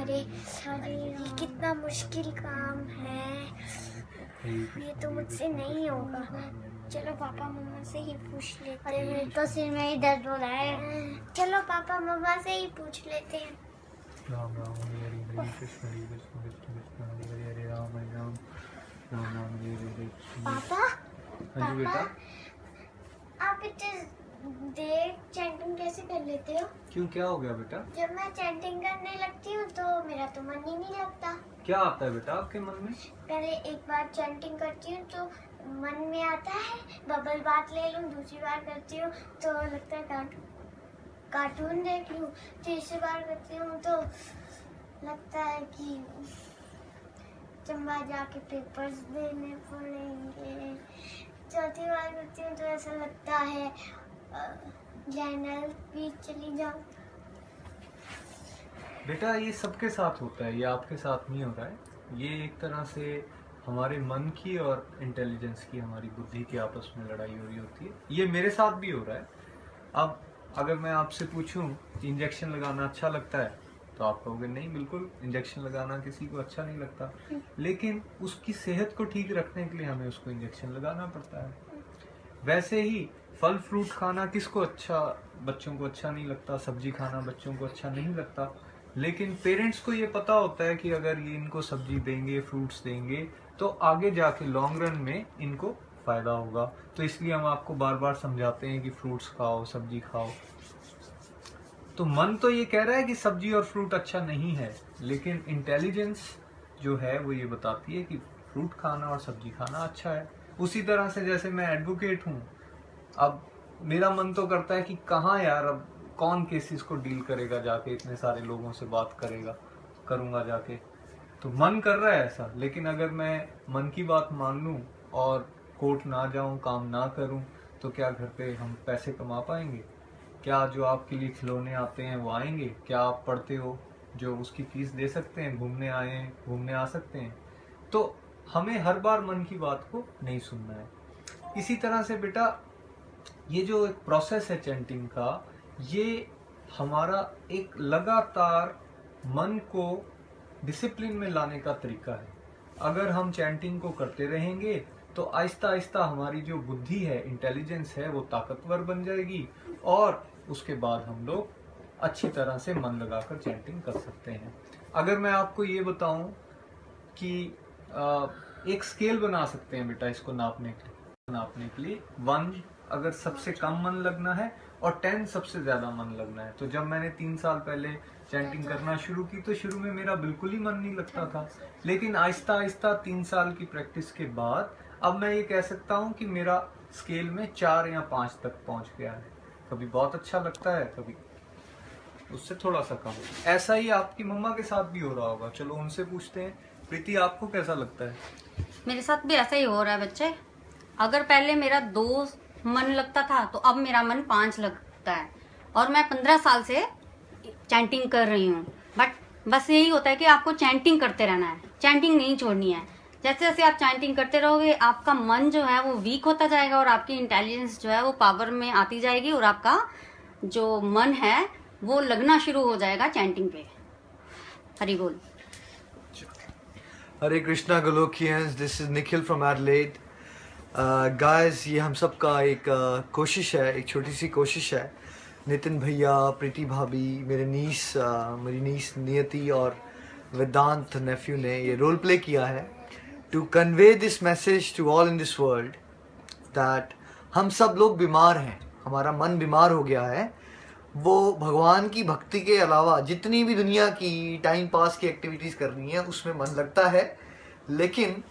अरे अरे ये कितना मुश्किल काम है, ये तो मुझसे नहीं होगा। चलो पापा मम्मा से ही पूछ लेते हैं। अरे मेरे तो सिर में ही दर्द हो रहा है। चलो पापा मम्मा से ही पूछ लेते हैं। राम राम हरे हरे कृष्ण कृष्ण कृष्ण कृष्ण हरे हरे हरे राम राम राम हरे हरे। पापा हाँ जी बेटा। आप इतने देर चैंटिंग कैसे कर लेते हो? क्यों, क्या हो गया बेटा? जब मैं चैंटिंग करने लगती हूँ तो मेरा तो मन ही नहीं लगता। क्या आता है बेटा आपके मन में? पहले एक बार चैंटिंग करती हूँ तो मन में आता है बबल बात ले लूँ, दूसरी बार करती हूँ तो लगता है कार्टून देख लूँ, तीसरी बार करती हूँ तो लगता है कि चंबा जाके पेपर्स देने पड़ेंगे, चौथी बार करती हूँ तो ऐसा लगता है जनरल भी चली जाऊँ। बेटा ये सबके साथ होता है, ये आपके साथ नहीं हो रहा है। ये एक तरह से हमारे मन की और इंटेलिजेंस की, हमारी बुद्धि की आपस में लड़ाई हो रही होती है। ये मेरे साथ भी हो रहा है। अब अगर मैं आपसे पूछूं इंजेक्शन लगाना अच्छा लगता है तो आप कहोगे नहीं, बिल्कुल इंजेक्शन लगाना किसी को अच्छा नहीं लगता, लेकिन उसकी सेहत को ठीक रखने के लिए हमें उसको इंजेक्शन लगाना पड़ता है। वैसे ही फल फ्रूट खाना किसको अच्छा, बच्चों को अच्छा नहीं लगता, सब्जी खाना बच्चों को अच्छा नहीं लगता, लेकिन पेरेंट्स को ये पता होता है कि अगर ये इनको सब्जी देंगे, फ्रूट्स देंगे तो आगे जाके लॉन्ग रन में इनको फायदा होगा। तो इसलिए हम आपको बार बार समझाते हैं कि फ्रूट्स खाओ, सब्जी खाओ। तो मन तो ये कह रहा है कि सब्जी और फ्रूट अच्छा नहीं है, लेकिन इंटेलिजेंस जो है वो ये बताती है कि फ्रूट खाना और सब्जी खाना अच्छा है। उसी तरह से जैसे मैं एडवोकेट हूँ, अब मेरा मन तो करता है कि कहाँ यार, अब कौन केसेस को डील करेगा जाके, इतने सारे लोगों से बात करूंगा जाके, तो मन कर रहा है ऐसा। लेकिन अगर मैं मन की बात मान लूं और कोर्ट ना जाऊं, काम ना करूं, तो क्या घर पे हम पैसे कमा पाएंगे? क्या जो आपके लिए खिलौने आते हैं वो आएंगे? क्या आप पढ़ते हो जो उसकी फीस दे सकते हैं, घूमने आ सकते हैं? तो हमें हर बार मन की बात को नहीं सुनना है। इसी तरह से बेटा ये जो एक प्रोसेस है चैंटिंग का, ये हमारा एक लगातार मन को डिसिप्लिन में लाने का तरीका है। अगर हम चैंटिंग को करते रहेंगे तो आहिस्ता आहिस्ता हमारी जो बुद्धि है, इंटेलिजेंस है, वो ताकतवर बन जाएगी और उसके बाद हम लोग अच्छी तरह से मन लगाकर चैंटिंग कर सकते हैं। अगर मैं आपको ये बताऊं कि एक स्केल बना सकते हैं बेटा इसको नापने के लिए 1 अगर सबसे कम मन लगना है और 10 सबसे ज्यादा मन लगना है। तो जब मैंने 3 साल पहले चैंटिंग करना शुरू की तो शुरू में मेरा बिल्कुल ही मन नहीं लगता था, लेकिन आहिस्ता आहिस्ता 3 साल की प्रैक्टिस के बाद अब मैं ये कह सकता हूँ कि मेरा स्केल में 4 या 5 तक पहुंच गया है। कभी बहुत अच्छा लगता है, कभी उससे थोड़ा सा कम। ऐसा ही आपकी मम्मा के साथ भी हो रहा होगा, चलो उनसे पूछते हैं। प्रीति आपको कैसा लगता है? मेरे साथ भी ऐसा ही हो रहा है बच्चे। अगर पहले मेरा 2 मन लगता था तो अब मेरा मन 5 लगता है, और मैं 15 साल से चैंटिंग कर रही हूँ। बट बस यही होता है कि आपको चैंटिंग करते रहना है, चैंटिंग नहीं छोड़नी है। जैसे जैसे आप चैंटिंग करते रहोगे आपका मन जो है वो वीक होता जाएगा और आपकी इंटेलिजेंस जो है वो पावर में आती जाएगी, और आपका जो मन है वो लगना शुरू हो जाएगा चैंटिंग पे। हरि बोल। Hare Krishna Golokians, this is Nikhil from Adelaide. Guys, ये हम सब का एक कोशिश है, एक छोटी सी कोशिश है। नितिन भैया, प्रीति भाभी, मेरी नीस नियति और वेदांत नेफ्यू ने ये रोल प्ले किया है to convey this message to all in this world that हम सब लोग बीमार हैं, हमारा मन बीमार हो गया है। वो भगवान की भक्ति के अलावा जितनी भी दुनिया की टाइम पास की एक्टिविटीज करनी है उसमें मन लगता है, लेकिन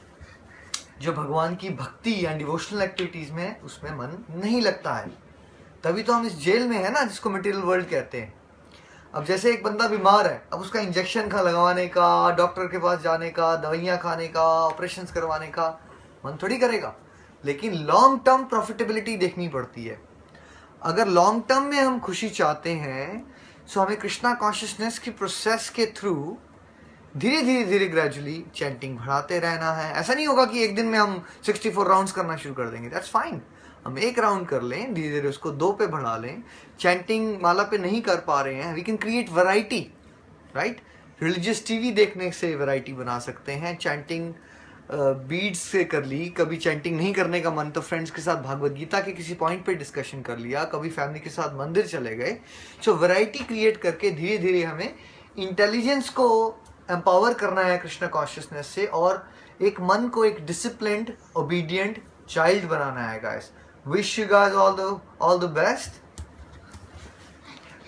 जो भगवान की भक्ति या डिवोशनल एक्टिविटीज में उसमें मन नहीं लगता है। तभी तो हम इस जेल में है ना, जिसको मटेरियल वर्ल्ड कहते हैं। अब जैसे एक बंदा बीमार है, अब उसका इंजेक्शन लगवाने का, डॉक्टर के पास जाने का, दवाइयाँ खाने का, ऑपरेशंस करवाने का मन थोड़ी करेगा, लेकिन लॉन्ग टर्म प्रॉफिटेबिलिटी देखनी पड़ती है। अगर लॉन्ग टर्म में हम खुशी चाहते हैं तो हमें कृष्णा कॉन्शियसनेस की प्रोसेस के थ्रू धीरे धीरे ग्रेजुअली चैंटिंग बढ़ाते रहना है। ऐसा नहीं होगा कि एक दिन में हम 64 राउंड्स करना शुरू कर देंगे, दैट्स फाइन। हम 1 राउंड कर लें, धीरे धीरे उसको 2 पे बढ़ा लें। चैंटिंग माला पे नहीं कर पा रहे हैं, we can create variety, right. Religious TV देखने से वैरायटी बना सकते हैं। चैंटिंग बीड्स से कर ली, कभी चैंटिंग नहीं करने का मन तो फ्रेंड्स के साथ भागवत गीता के किसी पॉइंट पे डिस्कशन कर लिया, कभी फैमिली के साथ मंदिर चले गए। सो वैरायटी क्रिएट करके धीरे धीरे हमें इंटेलिजेंस को एम्पावर करना है कृष्णा कॉन्शियसनेस से, और एक मन को एक डिसिप्लिन्ड ओबीडियंट चाइल्ड बनाना है guys. Wish you guys all the best.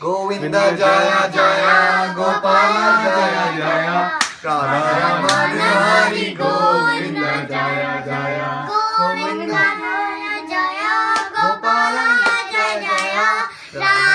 Govinda जया जया गोपाल जया जया राधा रमण हरि गोविंद जया जया गोविंदा जया जया गोपाल जय जया